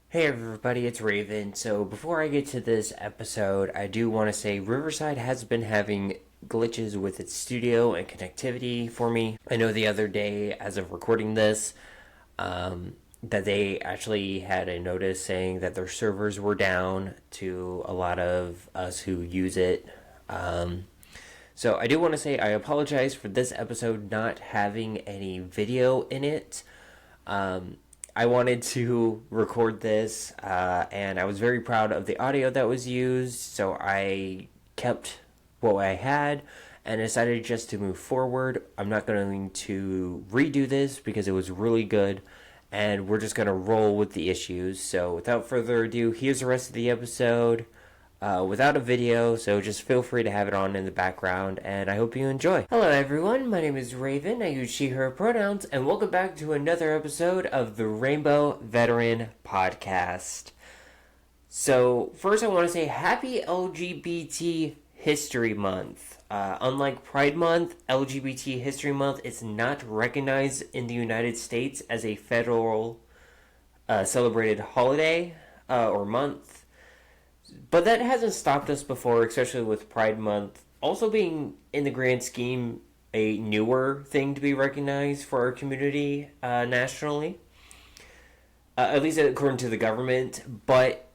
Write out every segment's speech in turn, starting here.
Hey everybody, it's Rayven. So before I get to this episode, I do want to say Riverside has been having glitches with its studio and connectivity for me. I know the other day, as of recording this, that they actually had a notice saying that their servers were down to a lot of us who use it. So I do want to say I apologize for this episode not having any video in it. I wanted to record this, and I was very proud of the audio that was used, so I kept what I had and decided just to move forward. I'm not going to redo this because it was really good, and we're just going to roll with the issues. So without further ado, here's the rest of the episode. Without a video, so just feel free to have it on in the background, and I hope you enjoy. Hello everyone, my name is Rayven, I use she, her pronouns, and welcome back to another episode of the Rainbow Veteran Podcast. So, first I want to say happy LGBT History Month. Unlike Pride Month, LGBT History Month is not recognized in the United States as a federal celebrated holiday or month. But that hasn't stopped us before, especially with Pride Month also being, in the grand scheme, a newer thing to be recognized for our community nationally, at least according to the government. But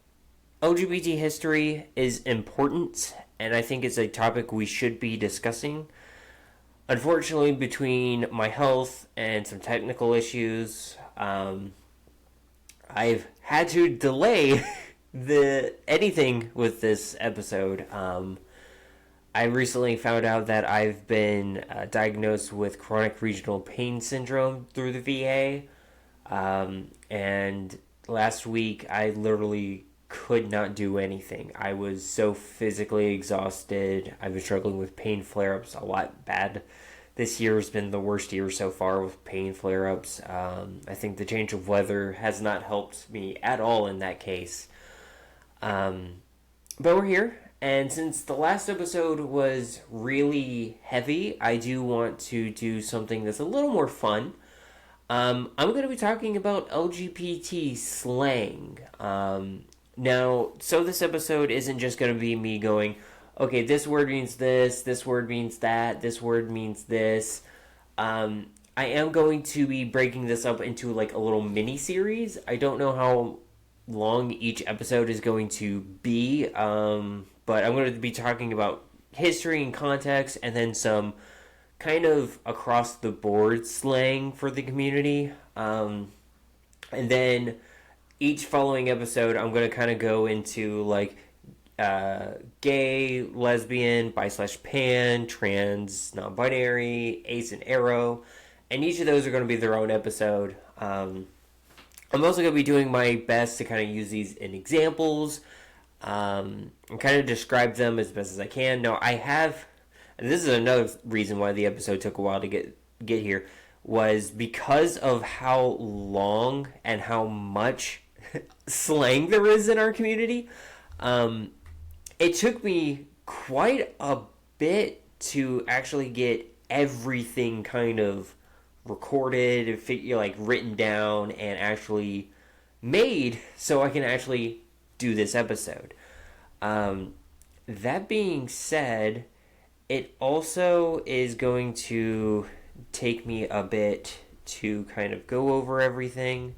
LGBT history is important, and I think it's a topic we should be discussing. Unfortunately, between my health and some technical issues, I've had to delay anything with this episode. I recently found out that I've been diagnosed with chronic regional pain syndrome through the VA, and last week I literally could not do anything. I was so physically exhausted. I've been struggling with pain flare-ups a lot bad. This year has been the worst year so far with pain flare-ups. I think the change of weather has not helped me at all in that case. But we're here, and since the last episode was really heavy, I do want to do something that's a little more fun. I'm going to be talking about LGBT slang. Now, so this episode isn't just going to be me going, okay, this word means this word means that, this word means this. I am going to be breaking this up into like a little mini series. I don't know how long each episode is going to be, but I'm going to be talking about history and context, and then some kind of across the board slang for the community, and then each following episode I'm going to kind of go into like gay, lesbian, bi/pan, trans, non-binary, ace and arrow, and each of those are going to be their own episode. I'm also going to be doing my best to kind of use these in examples, and kind of describe them as best as I can. Now, I have, and this is another reason why the episode took a while to get here, was because of how long and how much slang there is in our community. It took me quite a bit to actually get everything kind of recorded and like written down and actually made so I can actually do this episode. That being said, it also is going to take me a bit to kind of go over everything.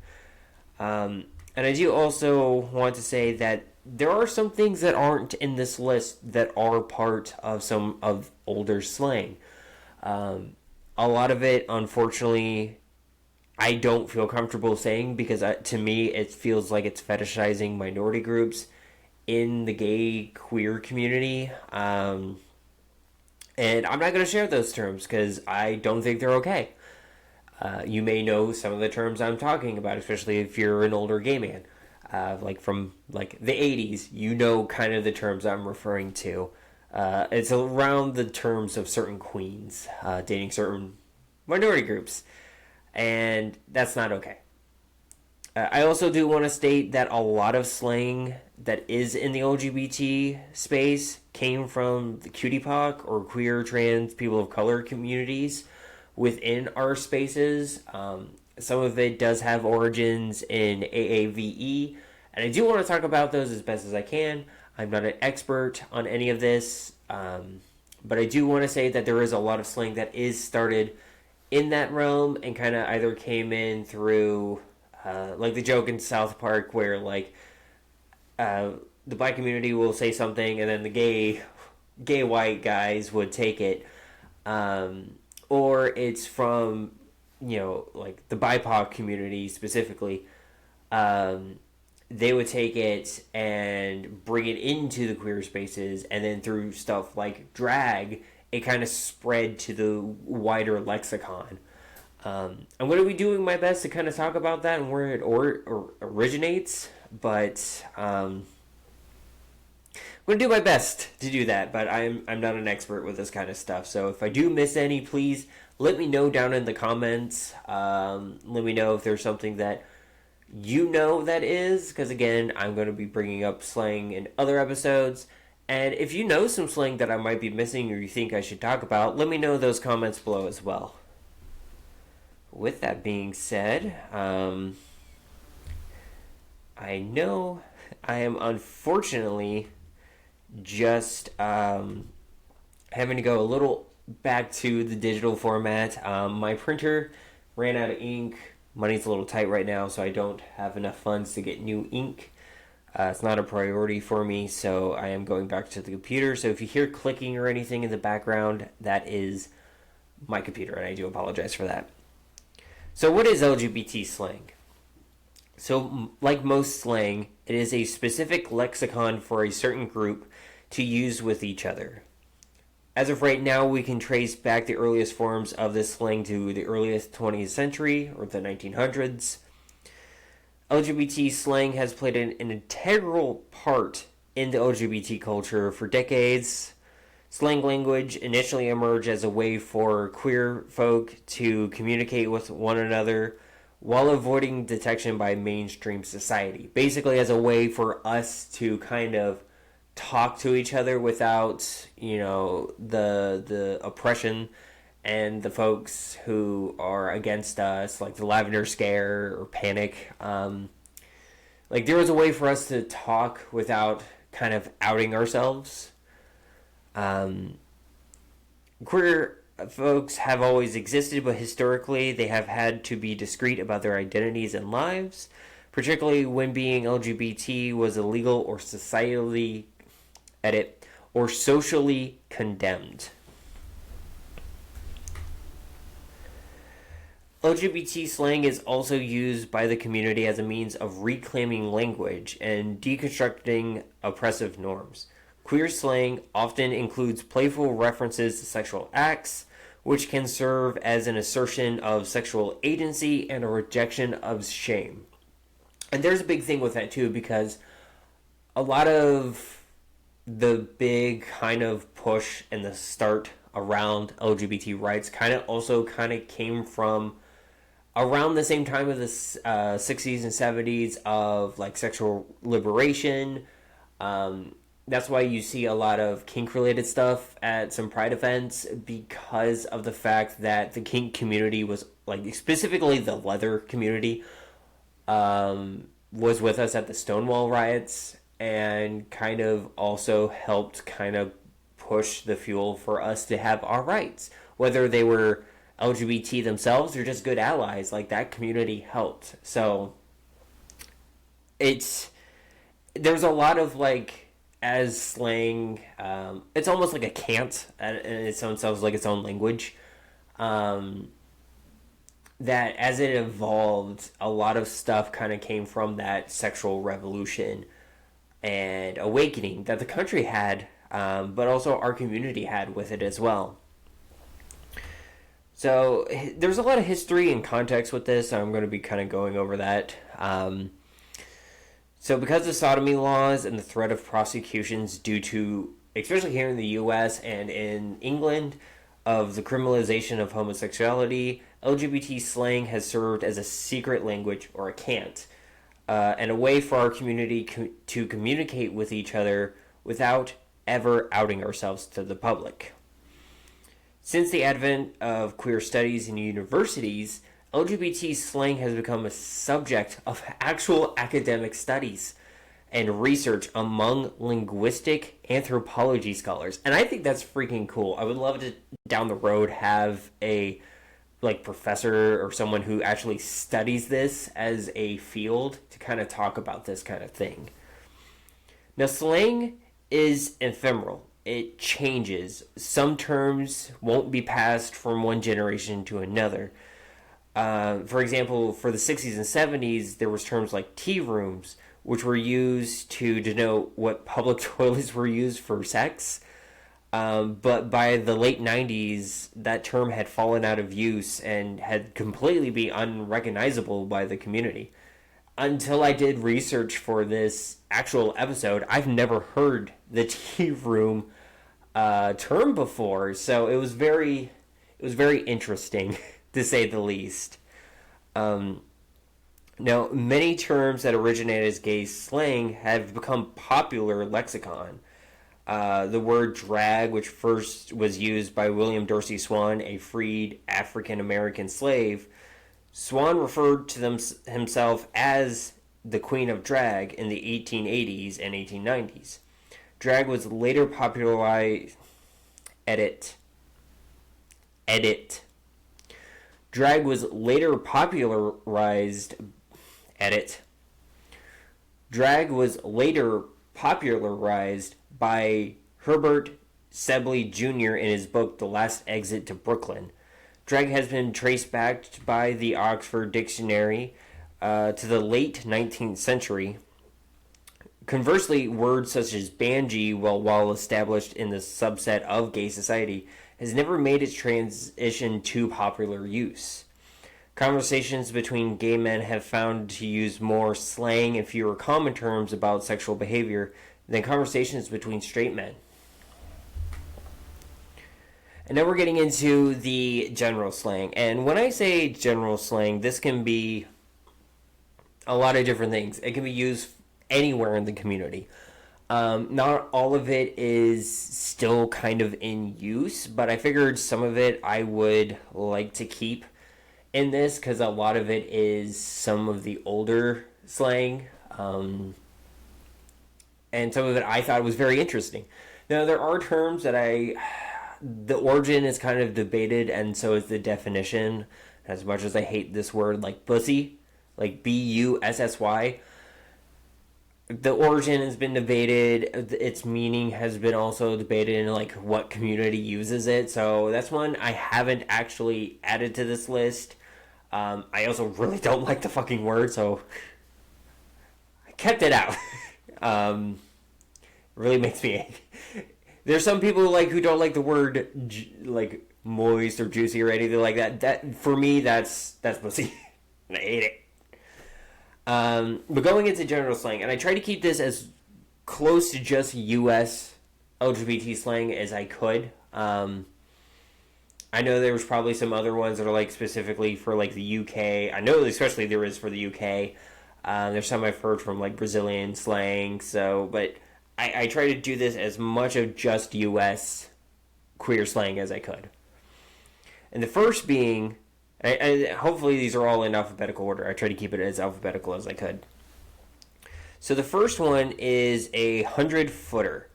And I do also want to say that there are some things that aren't in this list that are part of some of older slang. A lot of it, unfortunately, I don't feel comfortable saying because to me it feels like it's fetishizing minority groups in the gay queer community. And I'm not going to share those terms because I don't think they're okay. You may know some of the terms I'm talking about, especially if you're an older gay man. Like from like the 80s, you know kind of the terms I'm referring to. It's around the terms of certain queens dating certain minority groups, and that's not okay. I also do want to state that a lot of slang that is in the LGBT space came from the cutie poc or queer, trans, people of color communities within our spaces. Some of it does have origins in AAVE, And I do want to talk about those as best as I can. I'm not an expert on any of this, but I do want to say that there is a lot of slang that is started in that realm and kind of either came in through, like the joke in South Park where like the black community will say something and then the gay white guys would take it, or it's from like the BIPOC community specifically. They would take it and bring it into the queer spaces, and then through stuff like drag, it kind of spread to the wider lexicon. I'm going to be doing my best to kind of talk about that and where it originates, but I'm going to do my best to do that, but I'm not an expert with this kind of stuff. So if I do miss any, please let me know down in the comments. Let me know if there's something that that is, because again, I'm going to be bringing up slang in other episodes. And if you know some slang that I might be missing or you think I should talk about, let me know those comments below as well. With that being said, I know I am unfortunately just having to go a little back to the digital format. My printer ran out of ink. Money's a little tight right now, so I don't have enough funds to get new ink. It's not a priority for me, so I am going back to the computer. So if you hear clicking or anything in the background, that is my computer, and I do apologize for that. So what is LGBT slang? So like most slang, it is a specific lexicon for a certain group to use with each other. As of right now, we can trace back the earliest forms of this slang to the earliest 20th century, or the 1900s. LGBT slang has played an integral part in the LGBT culture for decades. Slang language initially emerged as a way for queer folk to communicate with one another while avoiding detection by mainstream society. Basically as a way for us to kind of talk to each other without, the oppression and the folks who are against us, like the Lavender Scare or Panic. Like there was a way for us to talk without kind of outing ourselves. Queer folks have always existed, but historically they have had to be discreet about their identities and lives, particularly when being LGBT was illegal or socially condemned. LGBT slang is also used by the community as a means of reclaiming language and deconstructing oppressive norms. Queer slang often includes playful references to sexual acts, which can serve as an assertion of sexual agency and a rejection of shame. And there's a big thing with that too, because a lot of the big kind of push and the start around LGBT rights kind of came from around the same time of the 60s and 70s of like sexual liberation. That's why you see a lot of kink related stuff at some pride events, because of the fact that the kink community was, like specifically the leather community, was with us at the Stonewall riots, and kind of also helped kind of push the fuel for us to have our rights. Whether they were LGBT themselves or just good allies, like that community helped. So there's a lot of like, as slang, it's almost like a cant in its own self, like its own language. That as it evolved, a lot of stuff kind of came from that sexual revolution and awakening that the country had, but also our community had with it as well. So there's a lot of history and context with this, so I'm going to be kind of going over that. So because of sodomy laws and the threat of prosecutions due to, especially here in the US and in England, of the criminalization of homosexuality, LGBT slang has served as a secret language, or a cant, and a way for our community to communicate with each other without ever outing ourselves to the public. Since the advent of queer studies in universities, LGBT slang has become a subject of actual academic studies. and research among linguistic anthropology scholars. And I think that's freaking cool. I would love to down the road have a professor or someone who actually studies this as a field to kind of talk about this kind of thing. Now, slang is ephemeral. It changes. Some terms won't be passed from one generation to another. For example, for the 60s and 70s, there was terms like tea rooms, which were used to denote what public toilets were used for sex. But by the late 90s, that term had fallen out of use and had completely been unrecognizable by the community. Until I did research for this actual episode, I've never heard the tea room term before, so it was very interesting to say the least. Now, many terms that originated as gay slang have become popular lexicon. The word drag, which first was used by William Dorsey Swann, a freed African American slave. Swann referred to himself as the Queen of Drag in the 1880s and 1890s. Drag was later popularized. Drag was later popularized. Drag was later popularized by Herbert Sibley Jr. in his book The Last Exit to Brooklyn. Drag has been traced back by the Oxford Dictionary to the late 19th century. Conversely, words such as banjee, while well established in the subset of gay society, has never made its transition to popular use. Conversations between gay men have found to use more slang and fewer common terms about sexual behavior than conversations between straight men. And now we're getting into the general slang. And when I say general slang, this can be a lot of different things. It can be used anywhere in the community. Not all of it is still kind of in use, but I figured some of it I would like to keep in this because a lot of it is some of the older slang. And some of it I thought was very interesting. Now, there are terms that the origin is kind of debated, and so is the definition. As much as I hate this word, like bussy, like Bussy, the origin has been debated. Its meaning has been also debated in like what community uses it. So that's one I haven't actually added to this list. I also really don't like the fucking word, so I kept it out. Really makes me angry. There's some people who don't like the word moist or juicy or anything like that. That for me, that's pussy. And I hate it. But going into general slang, and I try to keep this as close to just U.S. LGBT slang as I could. I know there was probably some other ones that are specifically for the UK. I know especially there is for the UK. There's some I've heard from Brazilian slang. So, but I try to do this as much of just U.S. queer slang as I could. And the first being, hopefully these are all in alphabetical order. I try to keep it as alphabetical as I could. So the first one is a 100-footer.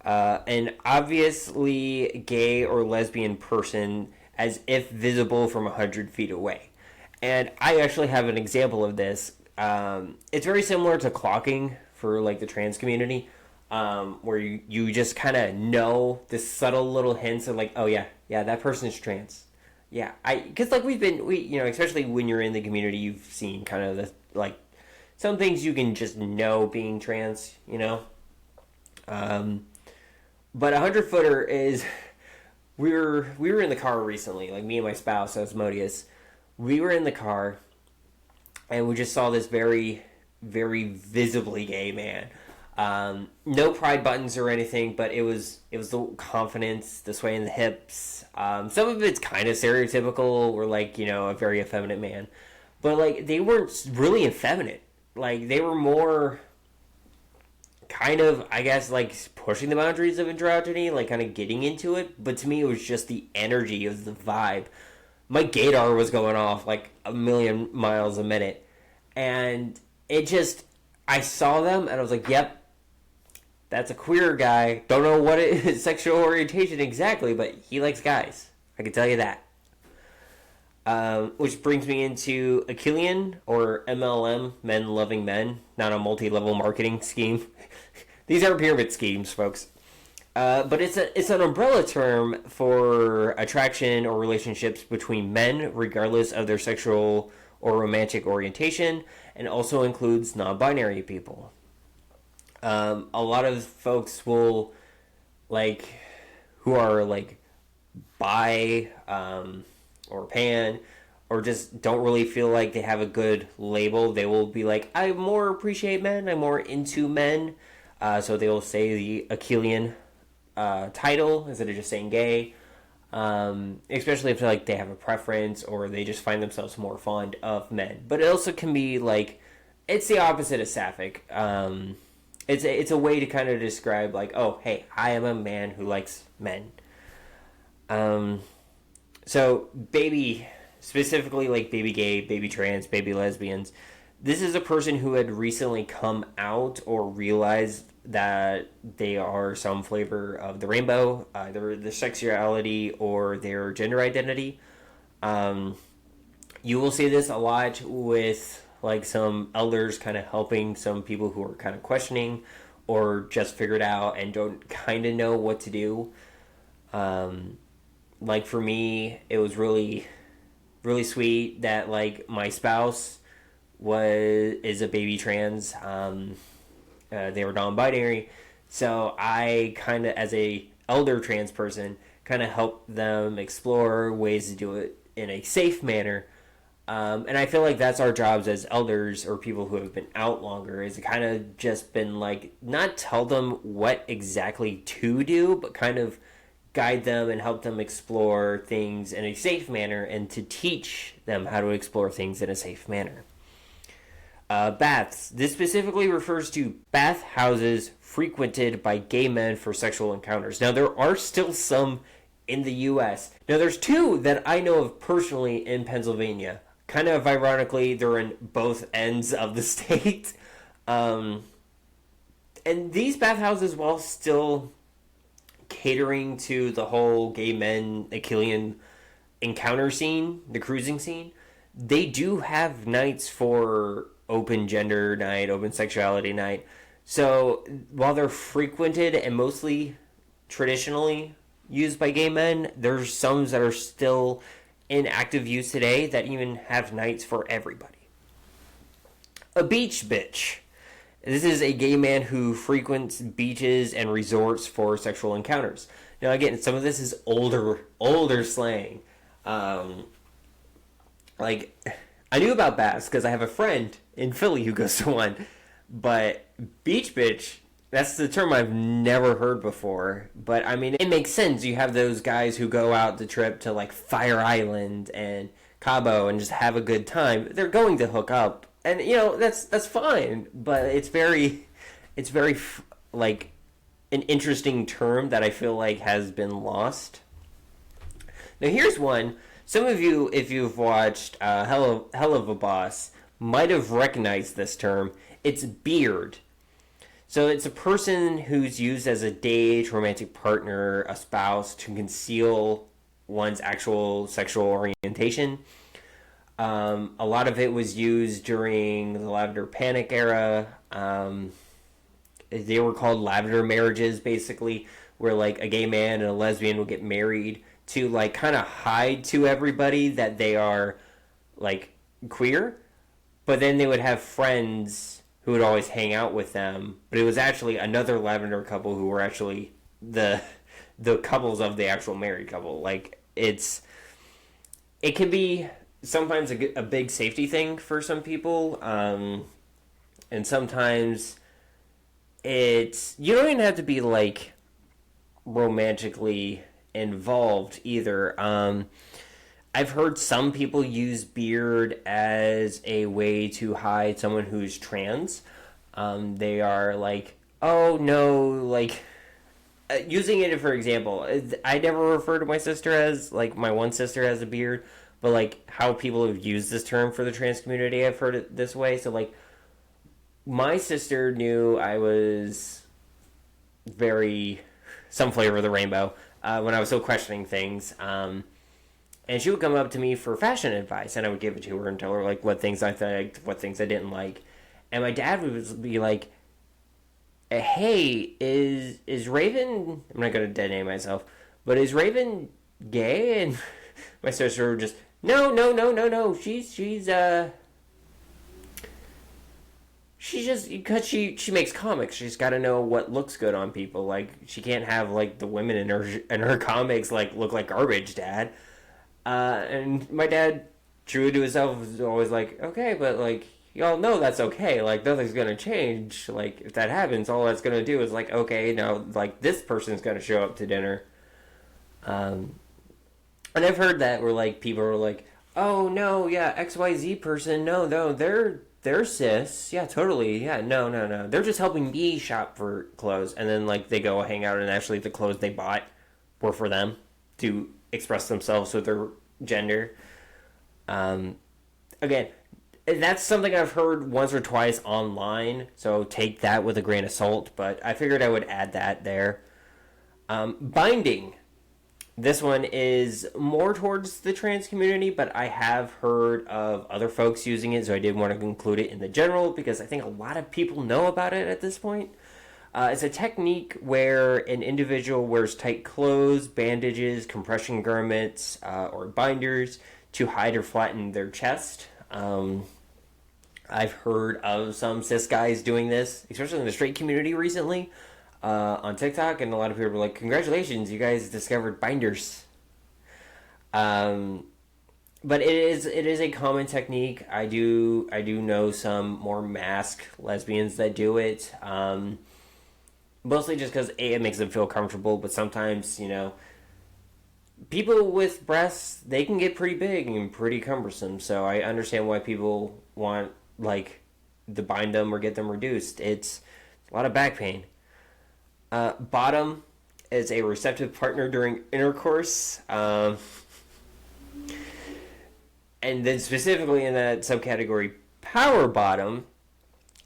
An obviously gay or lesbian person as if visible from 100 feet away. And I actually have an example of this. It's very similar to clocking for the trans community, where you just kind of know the subtle little hints of oh yeah, that person is trans. Yeah, because we especially when you're in the community, you've seen kind of the some things you can just know being trans, But a 100-footer is, we were in the car recently, me and my spouse, Asmodeus. We were in the car, and we just saw this very, very visibly gay man. No pride buttons or anything, but it was the confidence, the sway in the hips. Some of it's kind of stereotypical, or a very effeminate man. But they weren't really effeminate. They were more kind of, I guess, pushing the boundaries of androgyny, kind of getting into it. But to me, it was just the energy, it was the vibe. My gaydar was going off a million miles a minute. And it just, I saw them and I was like, yep, that's a queer guy. Don't know what his sexual orientation exactly, but he likes guys. I can tell you that. Which brings me into Achillean, or MLM, Men Loving Men, not a multi-level marketing scheme. These are pyramid schemes, folks. But it's an umbrella term for attraction or relationships between men, regardless of their sexual or romantic orientation, and also includes non-binary people. A lot of folks will, like, who are like bi, or pan, or just don't really feel like they have a good label, they will be like, I more appreciate men, I'm more into men. So they will say the Achillean title instead of just saying gay. Especially if like they have a preference or they just find themselves more fond of men. But it also can be like, it's the opposite of sapphic. It's a way to kind of describe like, oh, hey, I am a man who likes men. So baby, specifically like baby gay, baby trans, baby lesbians, this is a person who had recently come out or realized that they are some flavor of the rainbow, either their sexuality or their gender identity. You will see this a lot with like some elders kind of helping some people who are kind of questioning or just figured out and don't kind of know what to do. Like for me, it was really, really sweet that like my spouse is a baby trans. They were non-binary, so I kind of, as a elder trans person, kind of helped them explore ways to do it in a safe manner. And I feel like that's our jobs as elders or people who have been out longer, is to kind of just been like, not tell them what exactly to do, but kind of guide them and help them explore things in a safe manner and to teach them how to explore things in a safe manner. Baths. This specifically refers to bath houses frequented by gay men for sexual encounters. Now, there are still some in the U.S. Now, there's two that I know of personally in Pennsylvania. Kind of ironically, they're in both ends of the state. And these bathhouses, while still catering to the whole gay men Achillean encounter scene, the cruising scene, they do have nights for open gender night, open sexuality night. So while they're frequented and mostly traditionally used by gay men, there's some that are still in active use today that even have nights for everybody. A beach bitch. This is a gay man who frequents beaches and resorts for sexual encounters. Now again, some of this is older slang. Like, I knew about baths because I have a friend in Philly who goes to one. But beach bitch, that's the term I've never heard before. But I mean, it makes sense. You have those guys who go out the trip to like Fire Island and Cabo and just have a good time. They're going to hook up. And you know, that's fine. But it's very like an interesting term that I feel like has been lost. Now here's one. Some of you, if you've watched Hell of a Boss, might have recognized this term. It's beard. So it's a person who's used as a date, romantic partner, a spouse, to conceal one's actual sexual orientation. A lot of it was used during the Lavender Panic era. They were called lavender marriages, basically, where like a gay man and a lesbian would get married to like kind of hide to everybody that they are like queer, but then they would have friends who would always hang out with them, but it was actually another lavender couple who were actually the couples of the actual married couple. Like it can be sometimes a big safety thing for some people, and sometimes you don't even have to be like romantically involved either. I've heard some people use beard as a way to hide someone who's trans. They are like, oh no, like using it for example, I never refer to my sister as, like, my one sister has a beard, but like how people have used this term for the trans community, I've heard it this way. So like, my sister knew I was very some flavor of the rainbow when I was still questioning things. And she would come up to me for fashion advice, and I would give it to her and tell her like what things I liked, what things I didn't like. And my dad would be like, "Hey, is Rayven? I'm not gonna dead name myself, but is Rayven gay?" And my sister would just, "No, no, no, no, no. She's just because she makes comics. She's got to know what looks good on people. Like she can't have like the women in her comics like look like garbage, Dad." And my dad, true to himself, was always like, "Okay, but like y'all know that's okay. Like nothing's gonna change. Like if that happens, all that's gonna do is like, okay, now like this person's gonna show up to dinner." And I've heard that where like people are like, "Oh no, yeah, XYZ person, no, they're cis, yeah, totally, yeah, no, they're just helping me shop for clothes," and then like they go hang out and actually the clothes they bought were for them to express themselves with their gender. Again, that's something I've heard once or twice online, so take that with a grain of salt. But I figured I would add that there. Binding. This one is more towards the trans community, but I have heard of other folks using it, so I did want to include it in the general because I think a lot of people know about it at this point. It's a technique where an individual wears tight clothes, bandages, compression garments, or binders to hide or flatten their chest. I've heard of some cis guys doing this, especially in the straight community recently. On TikTok, and a lot of people were like, "Congratulations, you guys discovered binders." But it is a common technique. I do know some more masked lesbians that do it. Mostly just because it makes them feel comfortable, but sometimes people with breasts, they can get pretty big and pretty cumbersome. So I understand why people want like to bind them or get them reduced. It's a lot of back pain. Bottom is a receptive partner during intercourse. And then specifically in that subcategory, power bottom,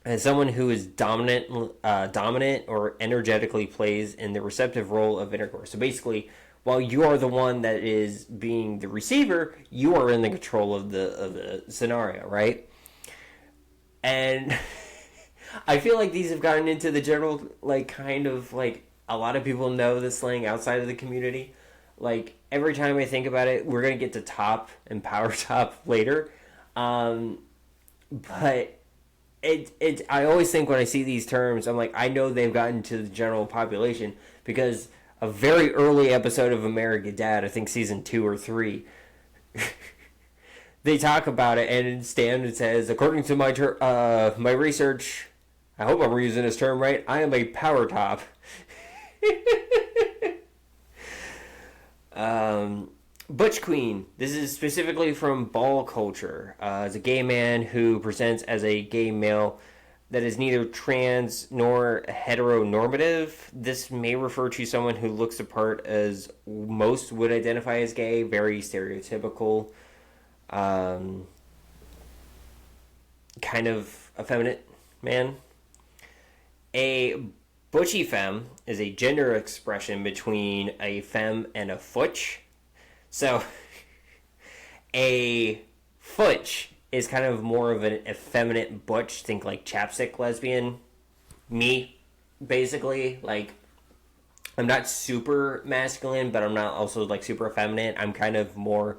as someone who is dominant or energetically plays in the receptive role of intercourse. So basically, while you are the one that is being the receiver, you are in the control of the scenario, right? And I feel like these have gotten into the general, like, kind of, like, a lot of people know the slang outside of the community. Like, every time I think about it, we're going to get to top and power top later. But I always think when I see these terms, I'm like, I know they've gotten to the general population because a very early episode of American Dad, I think season 2 or 3, they talk about it, and Stan says, according to my research, I hope I'm using this term right, I am a power top. Butch Queen. This is specifically from ball culture. It's a gay man who presents as a gay male that is neither trans nor heteronormative. This may refer to someone who looks the part as most would identify as gay, very stereotypical, kind of effeminate man. A butchy femme is a gender expression between a femme and a futch. So, a futch is kind of more of an effeminate butch. Think like chapstick lesbian. Me, basically. Like, I'm not super masculine, but I'm not also like super effeminate. I'm kind of more.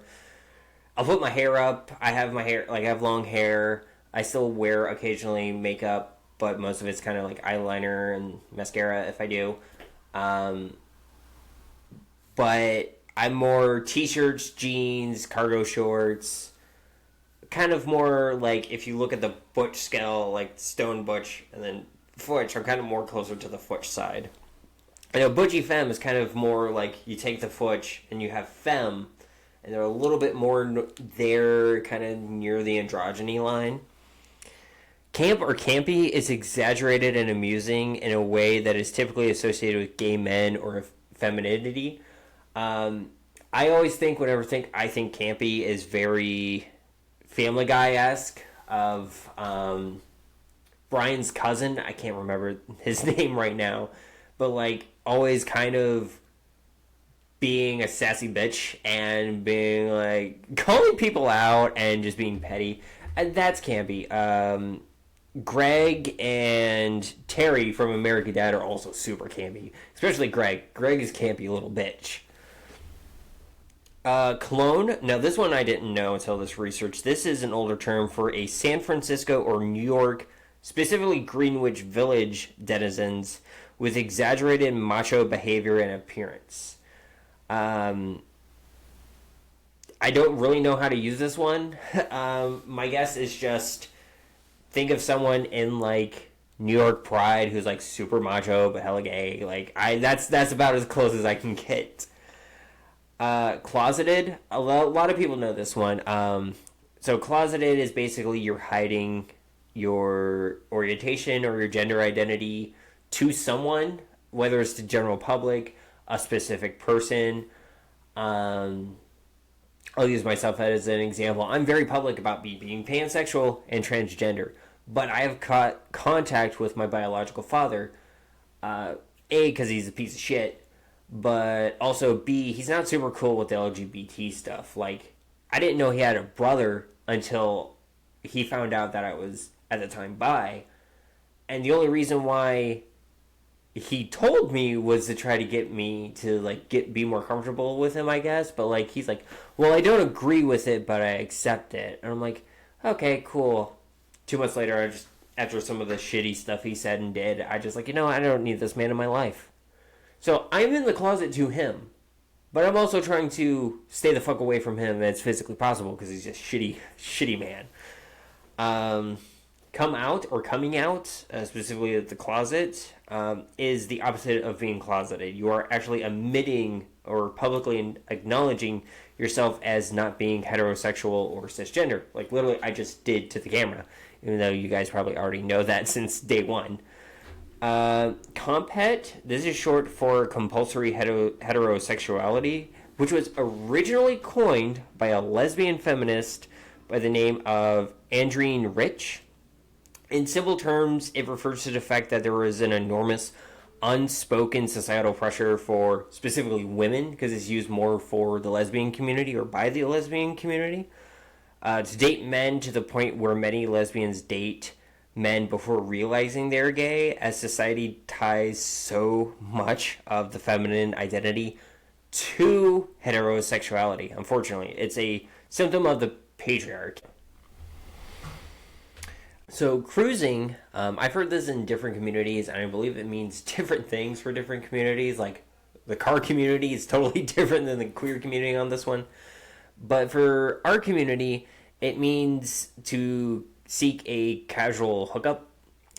I'll put my hair up. I have my hair, like I have long hair. I still wear occasionally makeup, but most of it's kind of like eyeliner and mascara if I do. But I'm more t-shirts, jeans, cargo shorts. Kind of more like if you look at the butch scale, like stone butch and then futch, I'm kind of more closer to the futch side. I know butchy femme is kind of more like you take the futch and you have femme, and they're a little bit more there, kind of near the androgyny line. Camp or campy is exaggerated and amusing in a way that is typically associated with gay men or femininity. I always think, I think campy is very Family Guy-esque of Brian's cousin. I can't remember his name right now, but like always kind of being a sassy bitch and being like calling people out and just being petty. And that's campy. Greg and Terry from American Dad are also super campy, especially Greg. Greg is campy little bitch. Cologne. Now, this one I didn't know until this research. This is an older term for a San Francisco or New York, specifically Greenwich Village denizens with exaggerated macho behavior and appearance. I don't really know how to use this one. My guess is just think of someone in like New York Pride who's like super macho but hella gay. Like that's about as close as I can get. Closeted. A lot of people know this one. So closeted is basically you're hiding your orientation or your gender identity to someone, whether it's the general public, a specific person. I'll use myself as an example. I'm very public about me being pansexual and transgender, but I have caught contact with my biological father. A, because he's a piece of shit, but also B, he's not super cool with the LGBT stuff. Like, I didn't know he had a brother until he found out that I was, at the time, bi. And the only reason why he told me was to try to get me to, like, be more comfortable with him, I guess. But, like, he's like, well, I don't agree with it, but I accept it. And I'm like, okay, cool. 2 months later, after some of the shitty stuff he said and did, I just like, I don't need this man in my life. So I'm in the closet to him, but I'm also trying to stay the fuck away from him as physically possible because he's just shitty man. Come out or coming out, specifically at the closet, is the opposite of being closeted. You are actually admitting or publicly acknowledging yourself as not being heterosexual or cisgender. Like literally I just did to the camera, even though you guys probably already know that since day one. Comphet, this is short for compulsory heterosexuality, which was originally coined by a lesbian feminist by the name of Andreen Rich. In simple terms, it refers to the fact that there was an enormous unspoken societal pressure for specifically women, because it's used more for the lesbian community or by the lesbian community, to date men to the point where many lesbians date men before realizing they're gay, as society ties so much of the feminine identity to heterosexuality. Unfortunately, it's a symptom of the patriarchy. So cruising, I've heard this in different communities, and I believe it means different things for different communities. Like the car community is totally different than the queer community on this one. But for our community, it means to seek a casual hookup,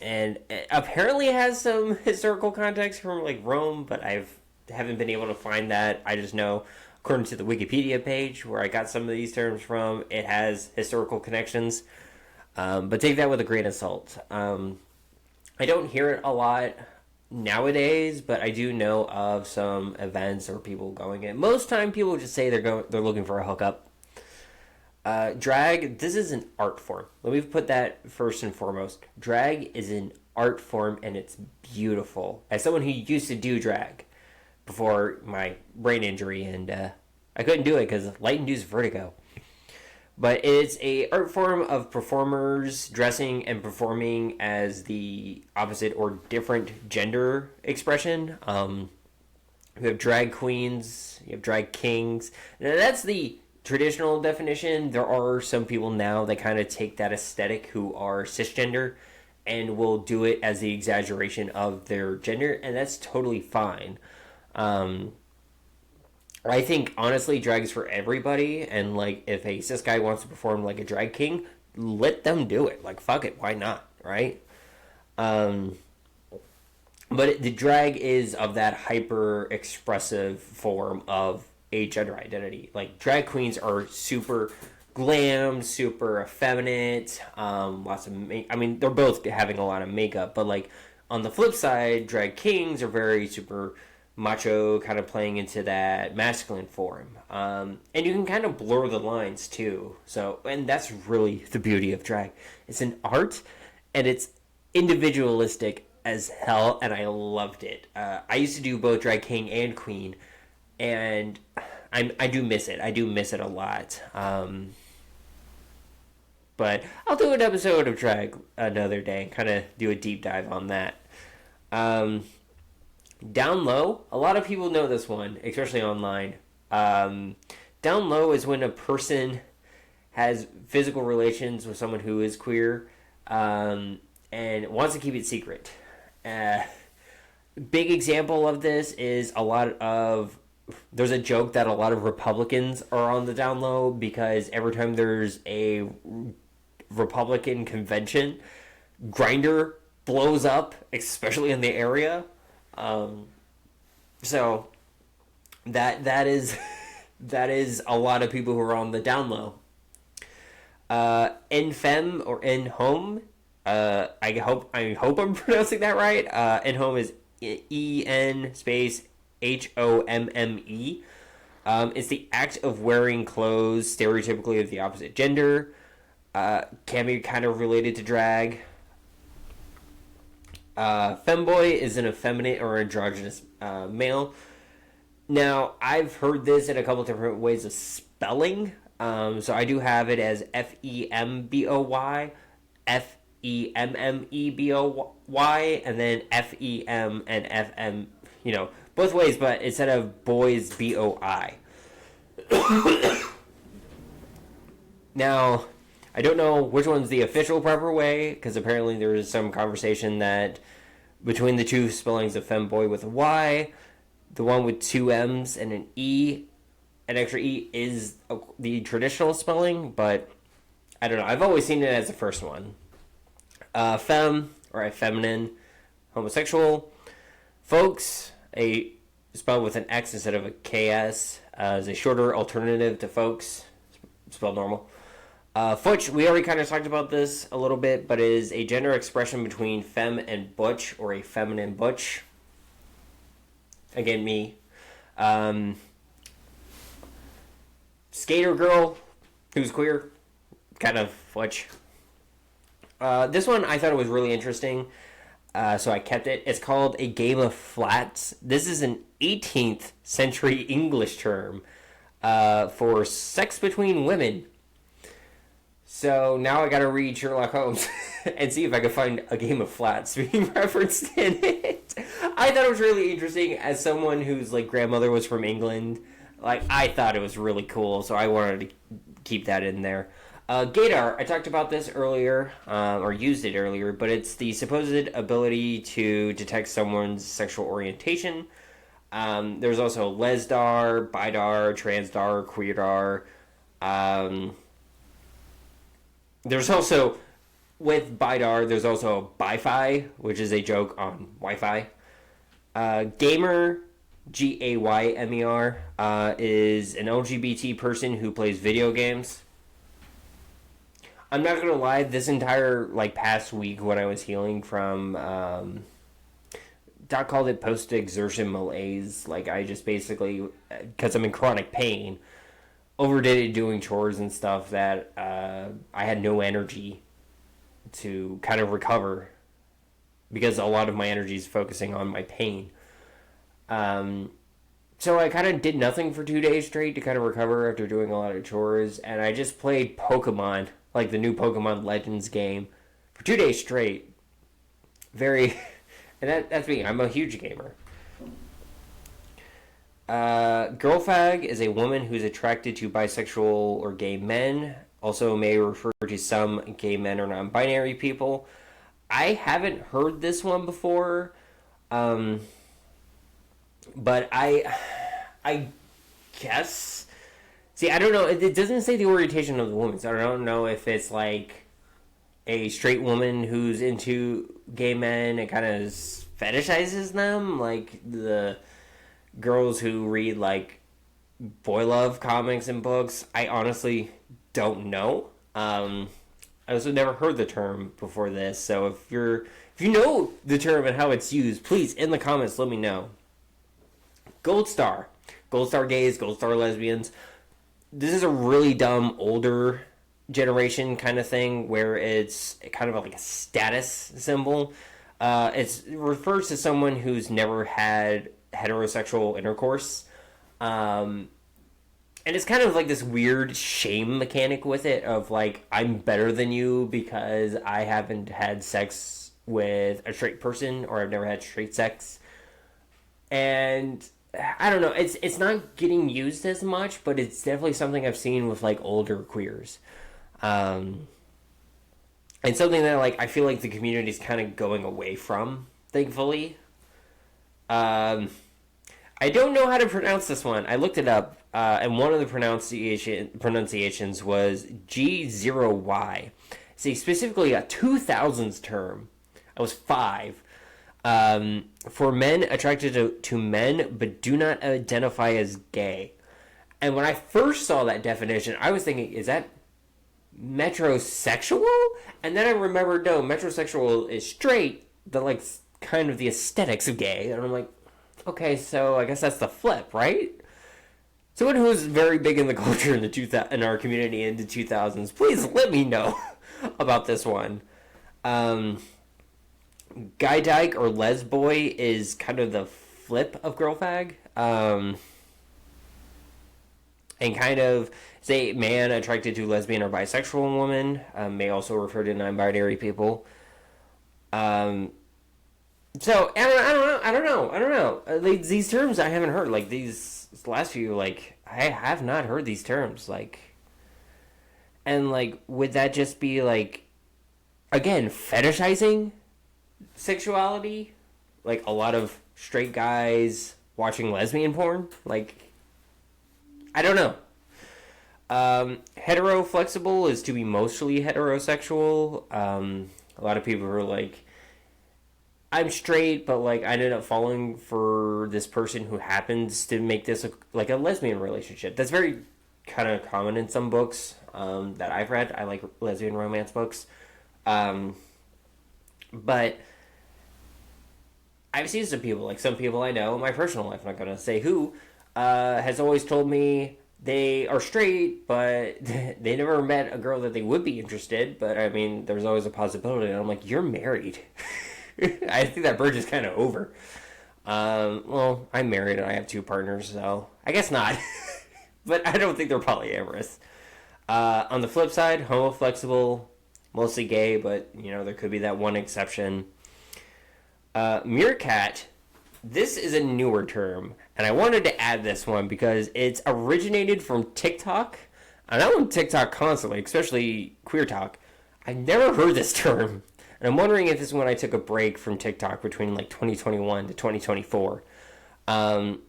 and it apparently has some historical context from like Rome, but haven't been able to find that. I just know, according to the Wikipedia page where I got some of these terms from, it has historical connections. But take that with a grain of salt. I don't hear it a lot nowadays, but I do know of some events or people going in. Most time, people just say they're looking for a hookup. Drag, this is an art form. Let me put that first and foremost. Drag is an art form, and it's beautiful. As someone who used to do drag before my brain injury, and I couldn't do it because light-induced vertigo. But it's a art form of performers dressing and performing as the opposite or different gender expression. You have drag queens, you have drag kings. Now that's the traditional definition. There are some people now that kind of take that aesthetic who are cisgender and will do it as the exaggeration of their gender, and that's totally fine. I think, honestly, drag is for everybody, and, like, if a cis guy wants to perform like a drag king, let them do it. Like, fuck it, why not, right? But the drag is of that hyper-expressive form of a gender identity. Like, drag queens are super glam, super effeminate, lots of they're both having a lot of makeup, but, like, on the flip side, drag kings are very super macho, kind of playing into that masculine form. And you can kind of blur the lines too. So, and that's really the beauty of drag. It's an art, and it's individualistic as hell, and I loved it. I used to do both drag king and queen, and I do miss it. I do miss it a lot. But I'll do an episode of drag another day and kind of do a deep dive on that. Down low, a lot of people know this one, especially online. Down low is when a person has physical relations with someone who is queer, and wants to keep it secret. Big example of this is there's a joke that a lot of Republicans are on the down low because every time there's a Republican convention, Grindr blows up, especially in the area. So that is a lot of people who are on the down low. En femme or en home. I hope I'm pronouncing that right. En home is EN space HOMME. It's the act of wearing clothes stereotypically of the opposite gender. Can be kind of related to drag. Femboy is an effeminate or androgynous male. Now, I've heard this in a couple different ways of spelling. So I do have it as FEMBOY, FEMMEBOY, and then FEM and FM, both ways, but instead of boys, BOI. Now, I don't know which one's the official proper way, because apparently there is some conversation that between the two spellings of femboy with a Y, the one with two M's and an E, an extra E, is the traditional spelling, but I don't know. I've always seen it as the first one. Femme, or feminine, homosexual. Folks, spelled with an X instead of a KS, is a shorter alternative to folks, spelled normal. Futch, we already kind of talked about this a little bit, but it is a gender expression between femme and butch, or a feminine butch. Again, me. Skater girl, who's queer, kind of futch. This one I thought it was really interesting, so I kept it. It's called a game of flats. This is an 18th century English term for sex between women. So now I gotta read Sherlock Holmes and see if I can find a game of flats being referenced in it. I thought it was really interesting as someone whose grandmother was from England. I thought it was really cool, so I wanted to keep that in there. Gaydar, I talked about this earlier, or used it earlier, but it's the supposed ability to detect someone's sexual orientation. There's also lesdar, bidar, transdar, queerdar. There's also, with bidar, there's also bi-fi, which is a joke on Wi-Fi. Gamer, Gaymer, is an LGBT person who plays video games. I'm not gonna lie, this entire past week when I was healing from Doc called it post-exertion malaise. I just basically, because I'm in chronic pain, overdid it doing chores and stuff that I had no energy to kind of recover because a lot of my energy is focusing on my pain. So I kind of did nothing for 2 days straight to kind of recover after doing a lot of chores, and I just played Pokemon, the new Pokemon Legends game, for 2 days straight. And that's me. I'm a huge gamer. Girlfag is a woman who's attracted to bisexual or gay men. Also may refer to some gay men or non-binary people. I haven't heard this one before. But I guess... See, I don't know. It doesn't say the orientation of the woman, so I don't know if it's a straight woman who's into gay men and kind of fetishizes them, the girls who read boy love comics and books. I honestly don't know. I also never heard the term before this, so if you know the term and how it's used, please in the comments let me know. Gold Star gays, Gold Star lesbians. This is a really dumb older generation kind of thing where it's kind of like a status symbol. It refers to someone who's never had heterosexual intercourse. And it's kind of like this weird shame mechanic with it of like, I'm better than you because I haven't had sex with a straight person, or I've never had straight sex. And I don't know, it's not getting used as much, but it's definitely something I've seen with like older queers. And something that like I feel like the community is kind of going away from, thankfully. I don't know how to pronounce this one. I looked it up, and one of the pronunciations was G0Y. See, specifically a 2000s term. I was 5. For men attracted to men but do not identify as gay. And when I first saw that definition, I was thinking, is that metrosexual? And then I remembered, no, metrosexual is straight, but like kind of the aesthetics of gay. And I'm like, okay, so I guess that's the flip, right? Someone who was very big in the culture in our community in the 2000s, please let me know about this one. Guy dyke or lesboy is kind of the flip of girl fag. And kind of say man attracted to lesbian or bisexual woman, may also refer to non-binary people. So I don't know. Like, these terms I haven't heard. Like these last few, like I have not heard these terms. Like, and like, would that just be like, again, fetishizing sexuality? Like a lot of straight guys watching lesbian porn. Like, I don't know. Hetero flexible is to be mostly heterosexual. A lot of people are like, I'm straight, but like I ended up falling for this person who happens to make this like a lesbian relationship. That's very kind of common in some books that I've read. I like lesbian romance books. But I've seen some people I know in my personal life, I'm not going to say who, has always told me they are straight, but they never met a girl that they would be interested. But I mean, there's always a possibility. And I'm like, you're married. I think that bridge is kind of over. Well, I'm married and I have 2 partners, so I guess not. But I don't think they're polyamorous. On the flip side, homo flexible, mostly gay, but you know, there could be that one exception. Meerkat, this is a newer term, and I wanted to add this one because it's originated from TikTok. And I'm on TikTok constantly, especially queer talk. I've never heard this term. And I'm wondering if this is when I took a break from TikTok between like 2021 to 2024. But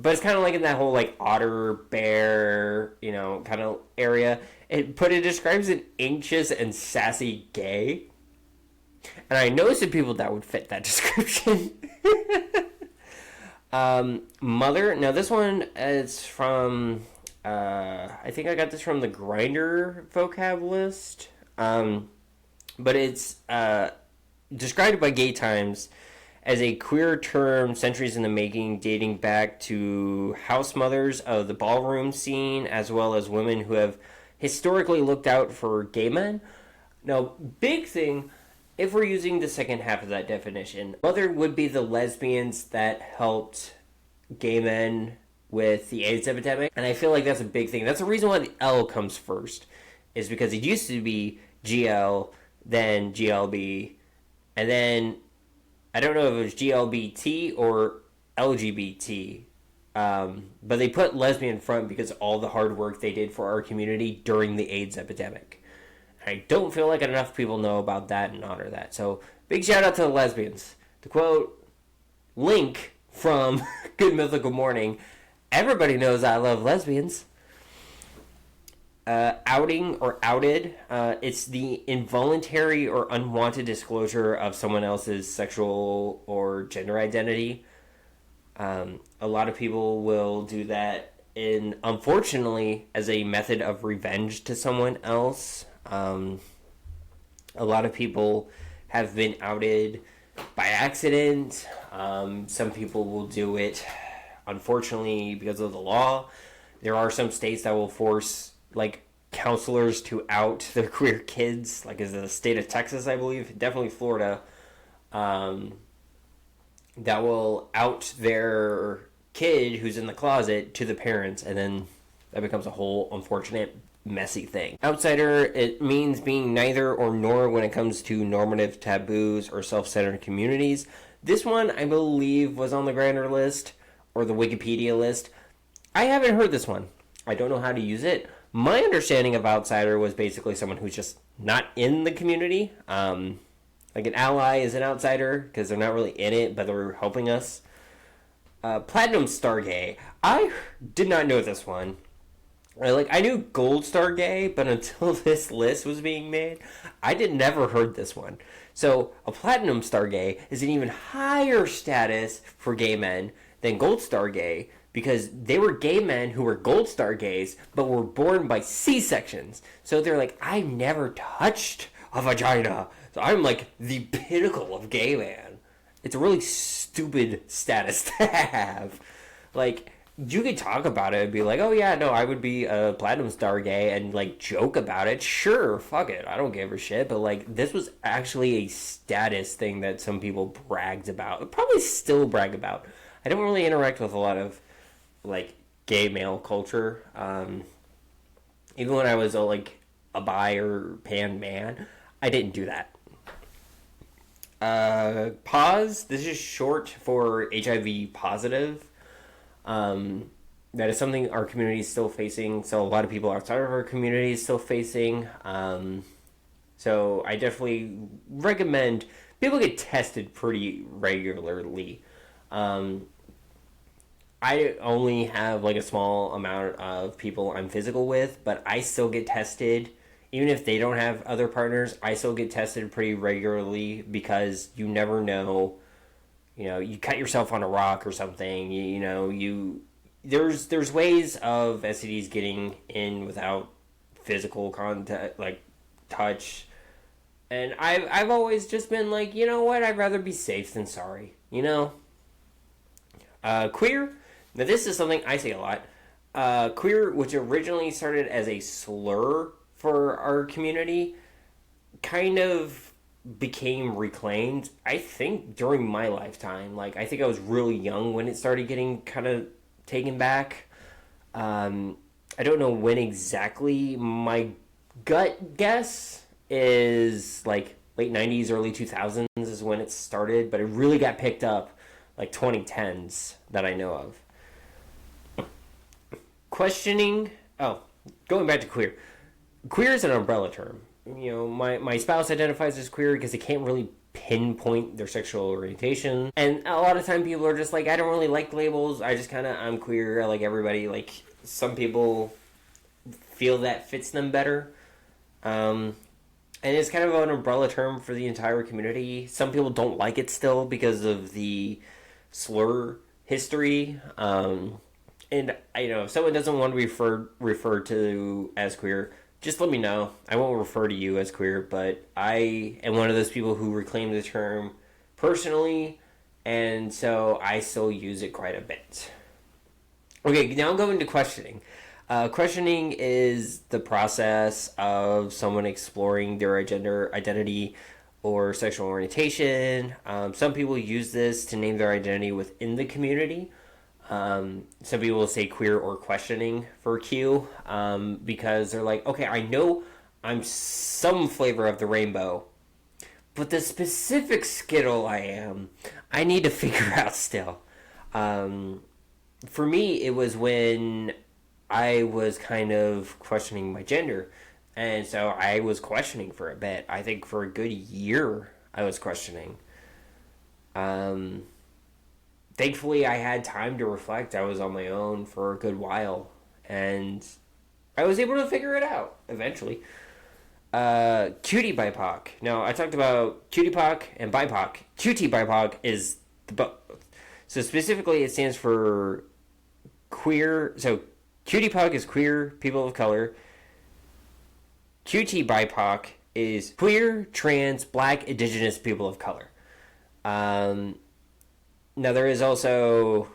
it's kind of like in that whole like otter, bear, you know, kind of area. It describes an anxious and sassy gay. And I know some people that would fit that description. Mother. Now this one is from, I think I got this from the Grindr vocab list. But it's described by Gay Times as a queer term centuries in the making, dating back to house mothers of the ballroom scene, as well as women who have historically looked out for gay men. Now, big thing, if we're using the second half of that definition, mother would be the lesbians that helped gay men with the AIDS epidemic. And I feel like that's a big thing. That's the reason why the L comes first, is because it used to be GL, then GLB, and then I don't know if it was GLBT or LGBT, but they put lesbian front because all the hard work they did for our community during the AIDS epidemic. I don't feel like enough people know about that and honor that. So big shout out to the lesbians. To quote Link from Good Mythical Morning, everybody knows I love lesbians. Outing or outed, it's the involuntary or unwanted disclosure of someone else's sexual or gender identity. A lot of people will do that unfortunately, as a method of revenge to someone else. A lot of people have been outed by accident. Some people will do it, unfortunately, because of the law. There are some states that will force, like, counselors to out their queer kids, like is the state of Texas, I believe, definitely Florida, that will out their kid who's in the closet to the parents, and then that becomes a whole unfortunate, messy thing. Outsider, it means being neither or nor when it comes to normative taboos or self-centered communities. This one, I believe, was on the Grander list or the Wikipedia list. I haven't heard this one. I don't know how to use it. My understanding of outsider was basically someone who's just not in the community. Like an ally is an outsider because they're not really in it, but they're helping us. Platinum Star Gay. I did not know this one. I knew Gold Star Gay, but until this list was being made, I never heard this one. So a Platinum Star Gay is an even higher status for gay men than Gold Star Gay, because they were gay men who were Gold Star gays, but were born by C-sections. So they're like, I never touched a vagina, so I'm like the pinnacle of gay man. It's a really stupid status to have. Like, you could talk about it and be like, oh yeah, no, I would be a Platinum Star Gay, and like joke about it. Sure, fuck it, I don't give a shit. But like, this was actually a status thing that some people bragged about, probably still brag about. I don't really interact with a lot of like gay male culture. Even when I was a bi or pan man, I didn't do that. Pause. This is short for HIV positive. That is something our community is still facing. So a lot of people outside of our community is still facing. So I definitely recommend people get tested pretty regularly. I only have like a small amount of people I'm physical with, but I still get tested. Even if they don't have other partners, I still get tested pretty regularly, because you never know. You know, you cut yourself on a rock or something. There's ways of STDs getting in without physical contact, like touch. And I've always just been like, you know what? I'd rather be safe than sorry. You know. Queer. Now this is something I say a lot. Queer, which originally started as a slur for our community, kind of became reclaimed, I think, during my lifetime. Like, I think I was really young when it started getting kind of taken back. I don't know when exactly. My gut guess is like late 90s, early 2000s is when it started, but it really got picked up like 2010s that I know of. Questioning. Oh, going back to queer. Queer is an umbrella term. You know, my spouse identifies as queer because they can't really pinpoint their sexual orientation. And a lot of time people are just like, I don't really like labels. I'm queer. I like everybody. Like, some people feel that fits them better. And it's kind of an umbrella term for the entire community. Some people don't like it still because of the slur history. And if someone doesn't want to be referred to as queer, just let me know. I won't refer to you as queer, but I am one of those people who reclaim the term personally, and so I still use it quite a bit. Okay, now going to questioning. Questioning is the process of someone exploring their gender identity or sexual orientation. Some people use this to name their identity within the community. Some people will say queer or questioning for Q, because they're like, okay, I know I'm some flavor of the rainbow, but the specific Skittle I need to figure out still. For me, it was when I was kind of questioning my gender, and so I was questioning for a bit. I think for a good year, I was questioning. Thankfully, I had time to reflect. I was on my own for a good while, and I was able to figure it out eventually. Cutie BIPOC. Now, I talked about Cutie POC and BIPOC. Cutie BIPOC is the both. So specifically, it stands for queer. So Cutie POC is queer people of color. Cutie BIPOC is queer, trans, black, indigenous people of color. Now, there is also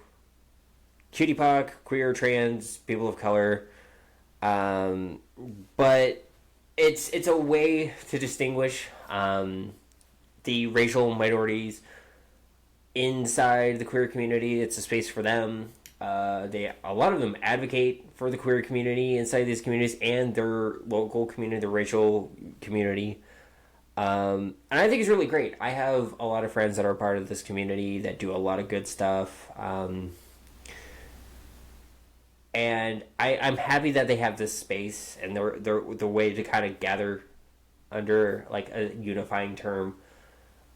Cutie POC, queer, trans, people of color. but it's a way to distinguish the racial minorities inside the queer community. It's a space for them. A lot of them advocate for the queer community inside these communities and their local community, the racial community. And I think it's really great. I have a lot of friends that are part of this community that do a lot of good stuff. And I'm happy that they have this space and they're the way to kind of gather under like a unifying term.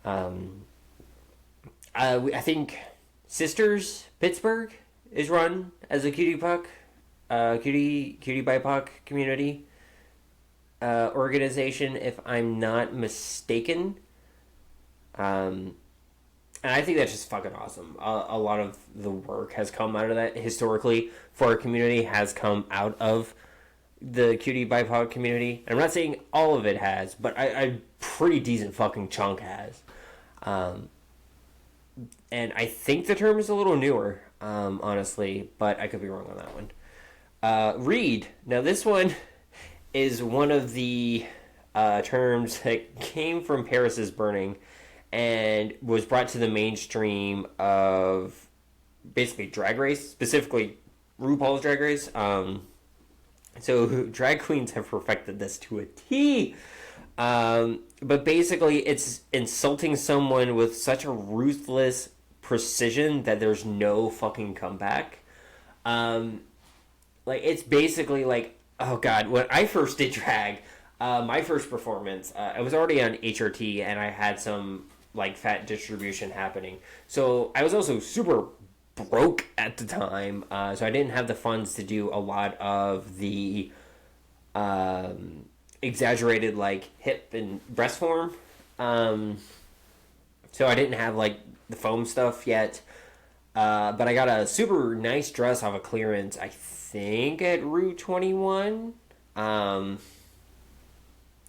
I think Sisters Pittsburgh is run as a cutie BIPOC community organization, if I'm not mistaken. And I think that's just fucking awesome. A lot of the work has come out of that historically for our community, has come out of the cutie BIPOC community. I'm not saying all of it has, but a pretty decent fucking chunk has. And I think the term is a little newer, honestly, but I could be wrong on that one. Read. Now, this one is one of the terms that came from Paris is Burning and was brought to the mainstream of basically Drag Race, specifically RuPaul's Drag Race. So drag queens have perfected this to a T. But basically, it's insulting someone with such a ruthless precision that there's no fucking comeback. Like, it's basically like, oh god, when I first did drag, my first performance, I was already on HRT and I had some like fat distribution happening. So I was also super broke at the time, so I didn't have the funds to do a lot of the exaggerated like hip and breast form. So I didn't have like the foam stuff yet. But I got a super nice dress off of clearance, I think at Rue 21. It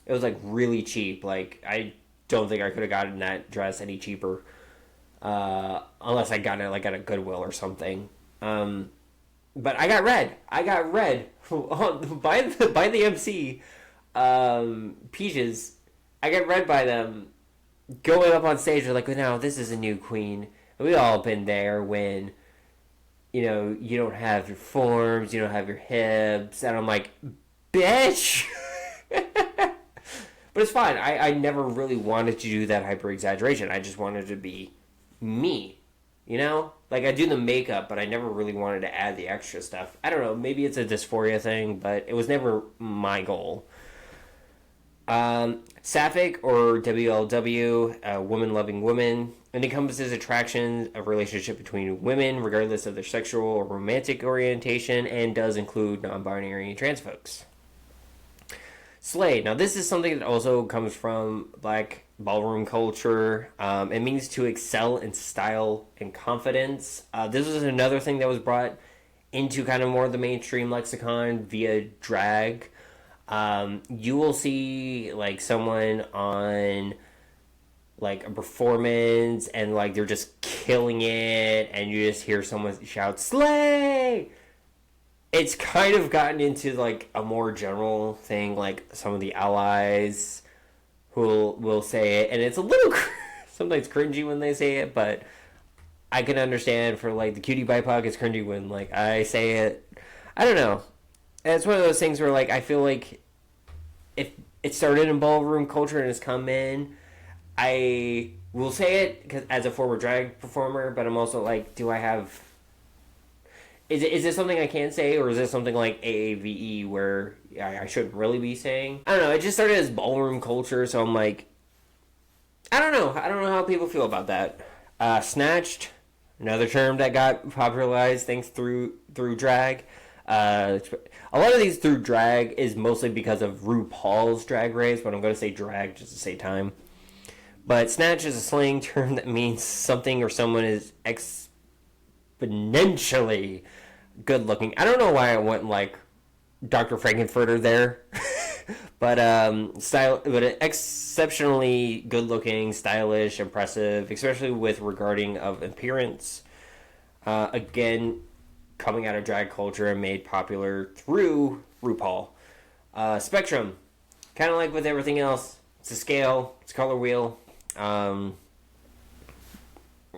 was like really cheap. Like, I don't think I could have gotten that dress any cheaper. Unless I got it like at a Goodwill or something. But I got read by the MC, Peaches. I got read by them going up on stage. They're like, "No, this is a new queen." And we all been there when, you know, you don't have your forms, you don't have your hips, and I'm like, bitch. But it's fine. I never really wanted to do that hyper exaggeration. I just wanted to be me, you know? Like, I do the makeup, but I never really wanted to add the extra stuff. I don't know, maybe it's a dysphoria thing, but it was never my goal. Sapphic, or WLW, Woman Loving Woman, it encompasses attraction, a relationship between women, regardless of their sexual or romantic orientation, and does include non-binary and trans folks. Slay. Now, this is something that also comes from Black ballroom culture. It means to excel in style and confidence. This was another thing that was brought into kind of more of the mainstream lexicon via drag. You will see like someone on like a performance and like they're just killing it, and you just hear someone shout "Slay!" It's kind of gotten into like a more general thing, like some of the allies who will say it, and it's a little sometimes cringy when they say it, but I can understand for like the cutie BIPOC, it's cringy when like I say it. I don't know. It's one of those things where like I feel like if it started in ballroom culture and has come in, I will say it cause, as a former drag performer, but I'm also like, do I have... Is this something I can say, or is this something like AAVE where I shouldn't really be saying? I don't know. It just started as ballroom culture, so I'm like, I don't know. I don't know how people feel about that. Snatched, another term that got popularized thanks through drag. A lot of these through drag is mostly because of RuPaul's Drag Race, but I'm going to say drag just to save time. But snatch is a slang term that means something or someone is exponentially good looking. I don't know why I went like Dr. Frankenfurter there. but exceptionally good looking, stylish, impressive, especially with regarding of appearance. Again, coming out of drag culture and made popular through RuPaul. Spectrum, kind of like with everything else, it's a scale, it's a color wheel.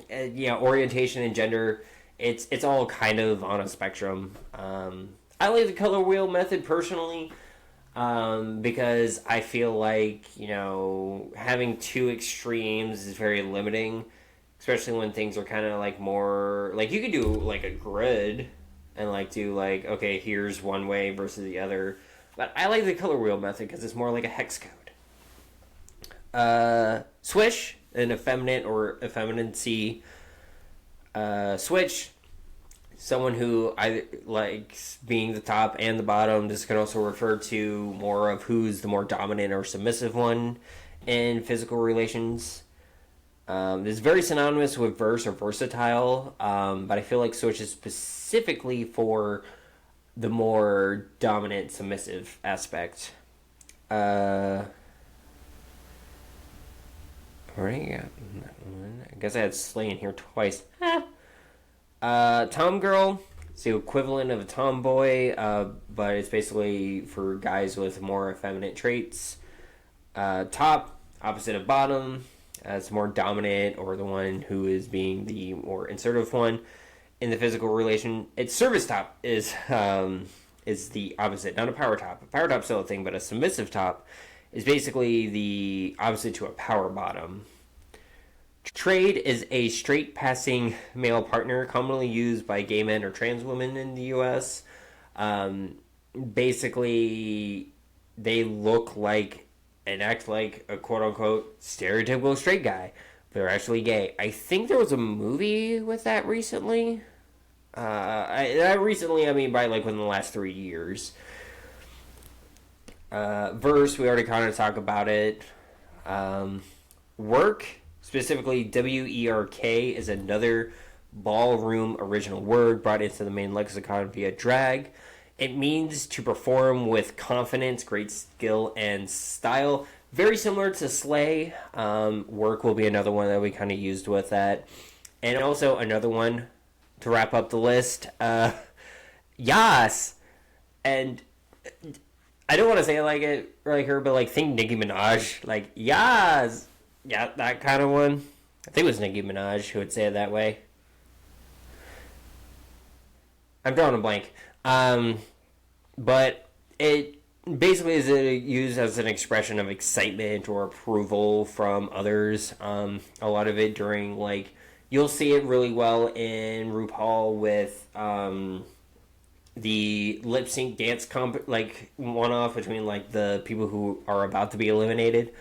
Orientation and gender, it's all kind of on a spectrum. I like the color wheel method personally, because I feel like, having two extremes is very limiting, especially when things are kind of like more, like you could do like a grid and like do like, okay, here's one way versus the other. But I like the color wheel method because it's more like a hex code. Swish, an effeminate or effeminacy. Switch, someone who I likes being the top and the bottom. This can also refer to more of who's the more dominant or submissive one in physical relations. It's very synonymous with verse or versatile, but I feel like switch is specifically for the more dominant, submissive aspect. Alright, yeah. I guess I had Slay in here twice. Tomgirl, it's the equivalent of a tomboy, but it's basically for guys with more effeminate traits. Top, opposite of bottom, it's more dominant or the one who is being the more assertive one in the physical relation. Its service top is the opposite, not a power top. A power top's still a thing, but a submissive top is basically the opposite to a power bottom. Trade is a straight passing male partner commonly used by gay men or trans women in the U.S. Basically, they look like and act like a quote-unquote stereotypical straight guy, but they're actually gay. I think there was a movie with that recently. I mean by like within the last 3 years. Verse, we already kind of talked about it. Work, specifically WERK, is another ballroom original word brought into the main lexicon via drag. It means to perform with confidence, great skill, and style. Very similar to slay. Work will be another one that we kind of used with that. And also another one to wrap up the list. Yas! And I don't want to say it like her, but like think Nicki Minaj. Like, yas! Yeah, that kind of one. I think it was Nicki Minaj who would say it that way. I'm drawing a blank. But it basically is used as an expression of excitement or approval from others. A lot of it during, like, you'll see it really well in RuPaul with the lip sync dance one-off between, like, the people who are about to be eliminated.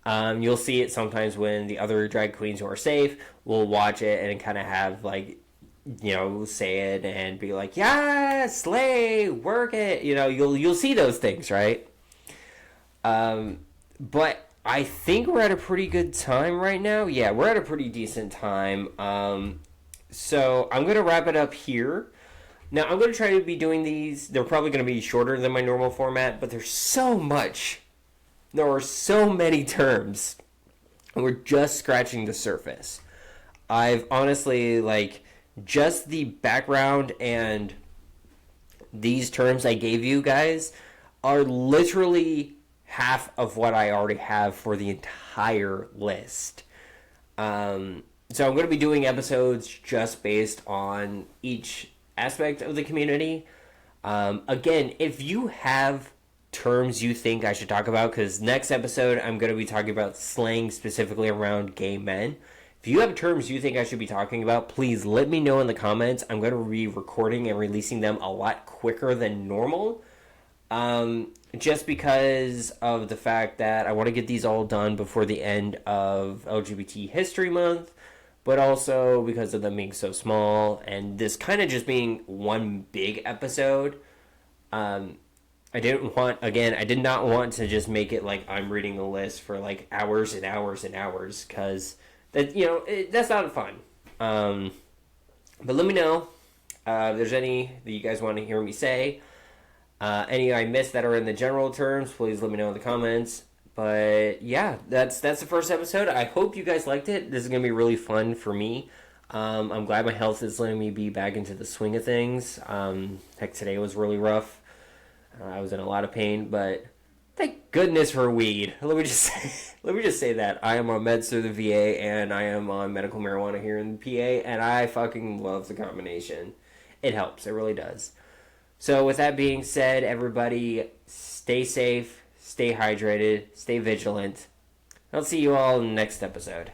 You'll see it sometimes when the other drag queens who are safe will watch it and kind of have, like, say it and be like, yeah, slay, work it. You'll see those things, right? But I think we're at a pretty good time right now. Yeah, we're at a pretty decent time. So I'm going to wrap it up here. Now, I'm going to try to be doing these. They're probably going to be shorter than my normal format, but there's so much. There are so many terms. And we're just scratching the surface. I've honestly, just the background and these terms I gave you guys are literally half of what I already have for the entire list. So I'm going to be doing episodes just based on each aspect of the community. Again, if you have terms you think I should talk about, because next episode I'm going to be talking about slang specifically around gay men. If you have terms you think I should be talking about, please let me know in the comments. I'm going to be recording and releasing them a lot quicker than normal. Just because of the fact that I want to get these all done before the end of LGBT History Month, but also because of them being so small and this kind of just being one big episode. I did not want to just make it like I'm reading a list for like hours and hours and hours, because that's not fun. But let me know if there's any that you guys want to hear me say. Any I missed that are in the general terms, please let me know in the comments. But yeah, that's the first episode. I hope you guys liked it. This is going to be really fun for me. I'm glad my health is letting me be back into the swing of things. Heck, today was really rough. I was in a lot of pain, but thank goodness for weed. Let me just say that I am on meds through the VA, and I am on medical marijuana here in the PA, and I fucking love the combination. It helps. It really does. So with that being said, everybody, stay safe, stay hydrated, stay vigilant. I'll see you all in the next episode.